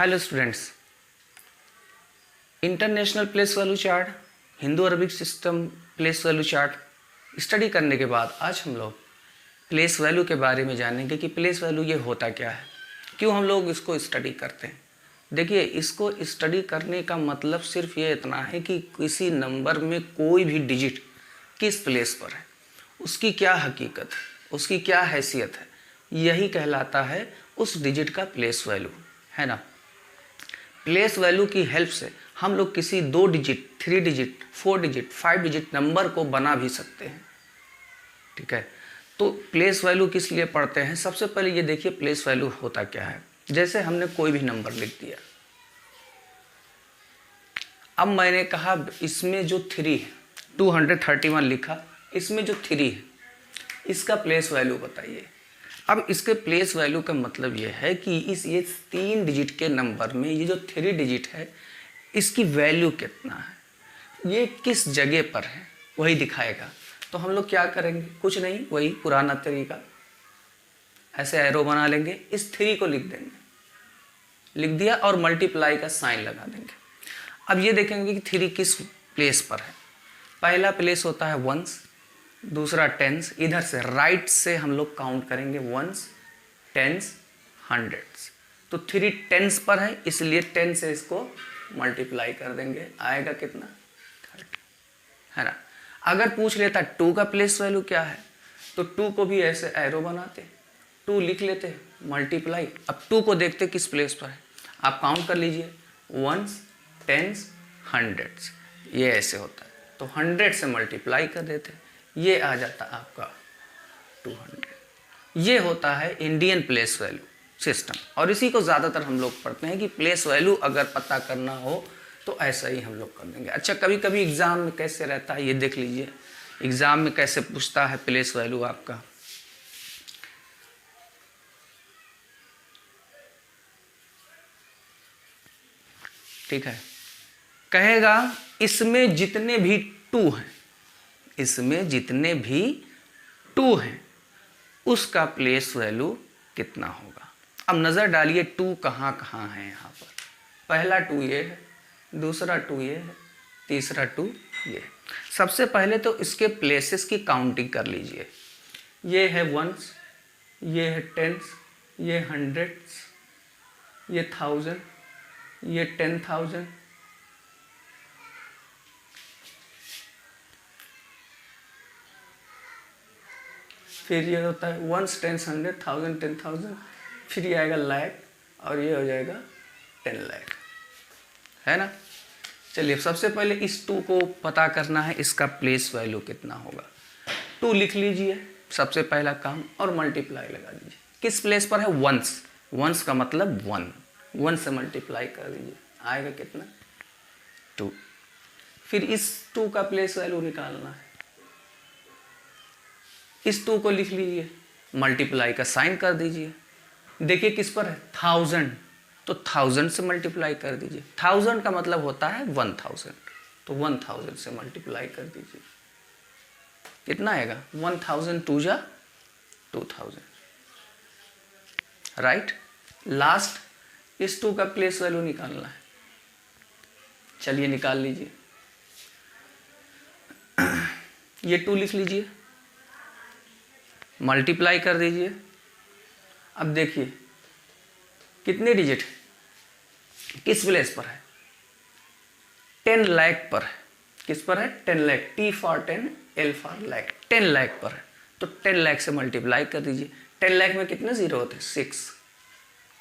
Hello students, international place value chart, Hindu Arabic system place value chart study करने के बाद आज हम लोग प्लेस वैल्यू के बारे में जानेंगे कि प्लेस वैल्यू ये होता क्या है, क्यों हम लोग इसको स्टडी करते हैं। देखिए, इसको स्टडी करने का मतलब सिर्फ ये इतना है कि किसी नंबर में कोई भी डिजिट किस प्लेस पर है, उसकी क्या हकीकत है, उसकी क्या हैसियत है, यही कहलाता है उस डिजिट का प्लेस वैल्यू, है ना। प्लेस वैल्यू की हेल्प से हम लोग किसी 2 digit, 3 digit, 4 digit, 5 digit number को बना भी सकते हैं। ठीक है, तो प्लेस वैल्यू किस लिए पढ़ते हैं? सबसे पहले ये देखिए प्लेस वैल्यू होता क्या है। जैसे हमने कोई भी नंबर लिख दिया, अब मैंने कहा इसमें जो 3 है, 231 लिखा, इसमें जो 3 है इसका प्लेस वैल्यू बताइए। अब इसके प्लेस वैल्यू का मतलब ये है कि ये 3 डिजिट के नंबर में ये जो 3 डिजिट है इसकी वैल्यू कितना है, ये किस जगह पर है, वही दिखाएगा। तो हम लोग क्या करेंगे? कुछ नहीं, वही पुराना तरीका, ऐसे एरो बना लेंगे, इस 3 को लिख देंगे, लिख दिया और मल्टीप्लाई का साइन लगा देंगे। अब ये देखेंगे कि 3 किस प्लेस पर है। पहला प्लेस होता है वंस, दूसरा टेंस, इधर से राइट से हम लोग काउंट करेंगे वंस, टेंस, हंड्रेड्स। तो 3 टेंस पर है, इसलिए 10 से इसको मल्टीप्लाई कर देंगे, आएगा कितना? 30, है ना। अगर पूछ लेता 2 का प्लेस वैल्यू क्या है, तो 2 को भी ऐसे एरो बनाते, 2 लिख लेते, मल्टीप्लाई। अब 2 को देखते किस प्लेस पर है, आप काउंट कर लीजिए, वंस, टेंस, हंड्रेड्स, ये ऐसे होता है। तो 100 से मल्टीप्लाई कर देते, ये आ जाता आपका 200। ये होता है इंडियन प्लेस वैल्यू सिस्टम, और इसी को ज़्यादातर हम लोग पढ़ते हैं कि प्लेस वैल्यू अगर पता करना हो तो ऐसा ही हम लोग कर देंगे। अच्छा, कभी कभी एग्ज़ाम में कैसे रहता है ये देख लीजिए, एग्ज़ाम में कैसे पूछता है प्लेस वैल्यू आपका। ठीक है, कहेगा इसमें जितने भी 2 हैं, इसमें जितने भी 2 हैं उसका प्लेस वैल्यू कितना होगा। अब नज़र डालिए 2 कहाँ कहाँ है यहाँ पर। पहला 2 ये है, दूसरा 2 ये है, तीसरा 2 ये है। सबसे पहले तो इसके प्लेसेस की काउंटिंग कर लीजिए। ये है वंस, ये है टेंस, ये हंड्रेड्स, ये 1000, ये 10,000, फिर ये होता है वंस, टेंस, 100, 1000, 10,000, फिर ये आएगा लाख, और ये हो जाएगा 10 लाख, है ना। चलिए, सबसे पहले इस 2 को पता करना है, इसका प्लेस वैल्यू कितना होगा। 2 लिख लीजिए सबसे पहला काम, और मल्टीप्लाई लगा दीजिए। किस प्लेस पर है? वंस, वंस का मतलब 1, 1 से मल्टीप्लाई कर दीजिए, आएगा कितना? 2। फिर इस 2 का प्लेस वैल्यू निकालना है, इस 2 को लिख लीजिए, मल्टीप्लाई का साइन कर दीजिए। देखिए किस पर है? 1000, तो 1000 से मल्टीप्लाई कर दीजिए। 1000 का मतलब होता है 1000, तो 1000 से मल्टीप्लाई कर दीजिए, कितना आएगा? 1000 2 जा 2000, राइट। लास्ट इस 2 का प्लेस वैल्यू निकालना है, चलिए निकाल लीजिए। ये 2 लिख लीजिए, मल्टीप्लाई कर दीजिए। अब देखिए कितने डिजिट है, किस प्लेस पर है? 10 लाख पर है। किस पर है? 10 lakh, T for 10, L for lakh, 10 lakh पर है, तो 10 लाख से मल्टीप्लाई कर दीजिए। 10 लाख में कितने जीरो होते हैं? 6।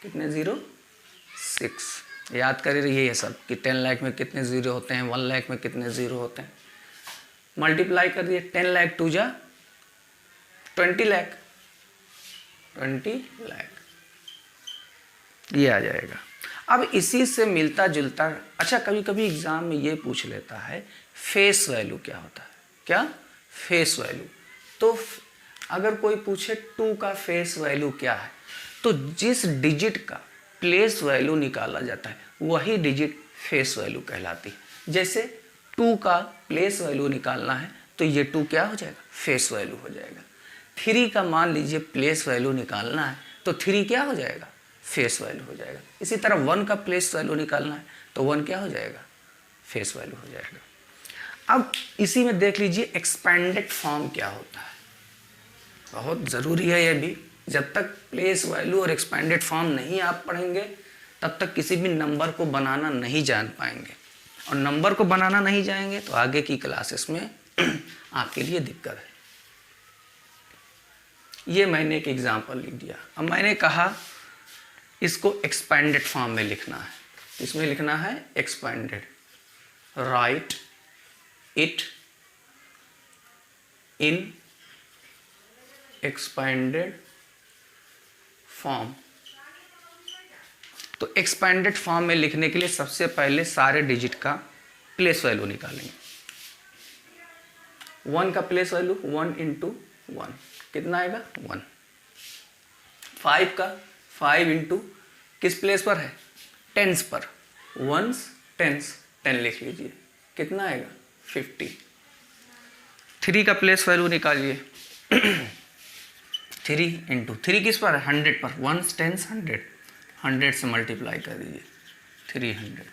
कितने जीरो? 6। याद कर रही है सब कि 10 लाख में कितने जीरो होते हैं, 1 लाख में कितने जीरो होते हैं। मल्टीप्लाई कर दिए, 10 लाख 2 जा 20 लाख, 20 लाख, ये आ जाएगा। अब इसी से मिलता जुलता, अच्छा कभी कभी एग्जाम में ये पूछ लेता है फेस वैल्यू क्या होता है। क्या? Face value. तो अगर कोई पूछे 2 का फेस वैल्यू क्या है, तो जिस डिजिट का प्लेस वैल्यू निकाला जाता है वही डिजिट फेस वैल्यू कहलाती है। जैसे 2 का प्लेस वैल्यू निकालना है तो ये 2 क्या हो जाएगा? फेस वैल्यू हो जाएगा। 3 का मान लीजिए प्लेस वैल्यू निकालना है तो 3 क्या हो जाएगा? फेस वैल्यू हो जाएगा। इसी तरह 1 का प्लेस वैल्यू निकालना है तो 1 क्या हो जाएगा, फेस वैल्यू हो जाएगा। अब इसी में देख लीजिए एक्सपेंडेड फॉर्म क्या होता है, बहुत ज़रूरी है ये भी। जब तक प्लेस वैल्यू और एक्सपेंडेड फॉर्म नहीं आप पढ़ेंगे तब तक किसी भी नंबर को बनाना नहीं जान पाएंगे, और नंबर को बनाना नहीं जाएंगे तो आगे की क्लासेस में आपके लिए दिक्कत है। ये मैंने एक एग्जांपल लिख दिया। अब मैंने कहा इसको एक्सपेंडेड फॉर्म में लिखना है, इसमें लिखना है expanded, right it in expanded form. तो एक्सपेंडेड फॉर्म में लिखने के लिए सबसे पहले सारे डिजिट का प्लेस वैल्यू निकालेंगे। 1 का प्लेस वैल्यू 1 × 1 कितना आएगा 1। 5 का 5 × किस प्लेस पर है, टेंस पर, वंस टेंस 10 लिख लीजिए, कितना आएगा 50। 3 का प्लेस वैल्यू निकालिए 3 × 3 किस पर है, 100 पर, वंस टेंस 100, 100 से मल्टीप्लाई कर दीजिए 300।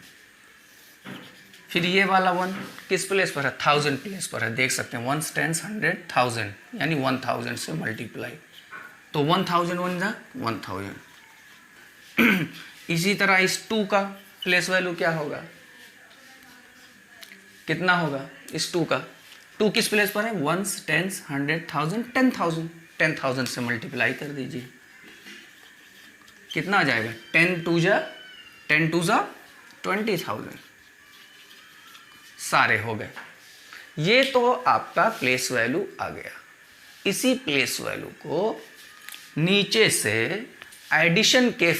फिर ये वाला 1 किस प्लेस पर है, 1000 प्लेस पर है, देख सकते हैं वंस टेंस 100 1000 यानी 1000 से मल्टीप्लाई, तो 1000 1 जा 1000। इसी तरह इस 2 का प्लेस वैल्यू क्या होगा, कितना होगा इस 2 का, 2 किस प्लेस पर है, वंस टेंस 100 1000 10,000, 10,000 से मल्टीप्लाई कर दीजिए, कितना आ जाएगा 10 2 जा 20,000, सारे हो गए। ये तो आपका प्लेस वैल्यू आ गया। इसी प्लेस वैल्यू को नीचे से एडिशन के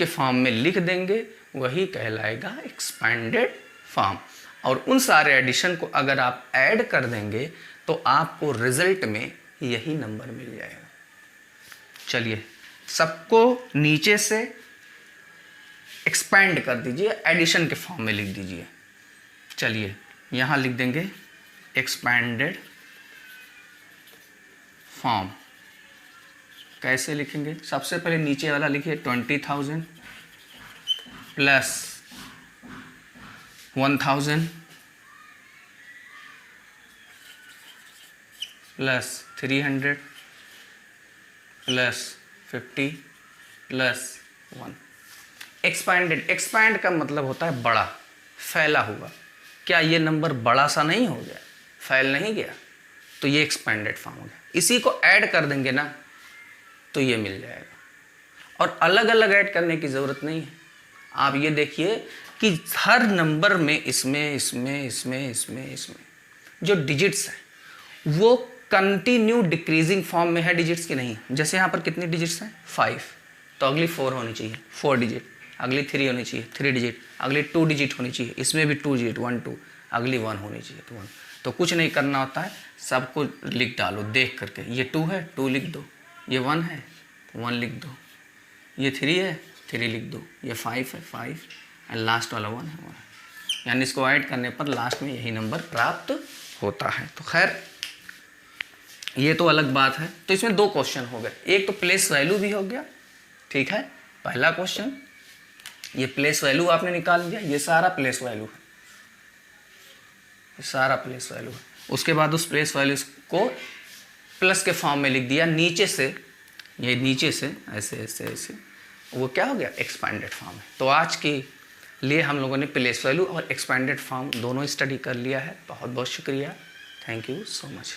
फॉर्म में लिख देंगे, वही कहलाएगा एक्सपेंडेड फॉर्म। और उन सारे एडिशन को अगर आप ऐड कर देंगे तो आपको रिजल्ट में यही नंबर मिल जाएगा। चलिए सबको नीचे से एक्सपेंड कर दीजिए, एडिशन के फॉर्म में लिख दीजिए। चलिए यहाँ लिख देंगे एक्सपेंडेड फॉर्म। कैसे लिखेंगे, सबसे पहले नीचे वाला लिखिए 20,000 plus 1,000 plus 300 plus 50 plus 1। Expand का मतलब होता है बड़ा, फैला हुआ। क्या ये नंबर बड़ा सा नहीं हो गया, फैल नहीं गया, तो ये एक्सपेंडेड फॉर्म हो गया। इसी को ऐड कर देंगे ना तो ये मिल जाएगा। और अलग अलग ऐड करने की ज़रूरत नहीं है। आप ये देखिए कि हर नंबर में इसमें जो डिजिट्स हैं वो कंटिन्यू डिक्रीजिंग फॉर्म में है डिजिट्स की नहीं। जैसे यहाँ पर कितनी डिजिट्स हैं 5, तो अगली 4 होनी चाहिए 4 डिजिट, अगली 3 होनी चाहिए 3 डिजिट, अगली 2 डिजिट होनी चाहिए, इसमें भी 2 डिजिट 1 2, अगली 1 होनी चाहिए तो 1। तो कुछ नहीं करना होता है, सबको लिख डालो देख करके। ये 2 है 2 लिख दो, ये 1 है 1 लिख दो, ये 3 है 3 लिख दो, ये 5 है 5, एंड लास्ट वाला 1 है 1। यानी इसको ऐड करने पर लास्ट में यही नंबर प्राप्त होता है। तो खैर ये तो अलग बात है। तो इसमें 2 क्वेश्चन हो गए, एक तो प्लेस वैल्यू भी हो गया, ठीक है, पहला क्वेश्चन ये प्लेस वैल्यू आपने निकाल लिया, ये सारा प्लेस वैल्यू है, ये सारा प्लेस वैल्यू है। उसके बाद उस प्लेस वैल्यू को प्लस के फॉर्म में लिख दिया नीचे से, ये नीचे से ऐसे ऐसे ऐसे, वो क्या हो गया एक्सपेंडेड फॉर्म है। तो आज के लिए हम लोगों ने प्लेस वैल्यू और एक्सपेंडेड फॉर्म दोनों स्टडी कर लिया है। बहुत बहुत शुक्रिया, थैंक यू सो मच।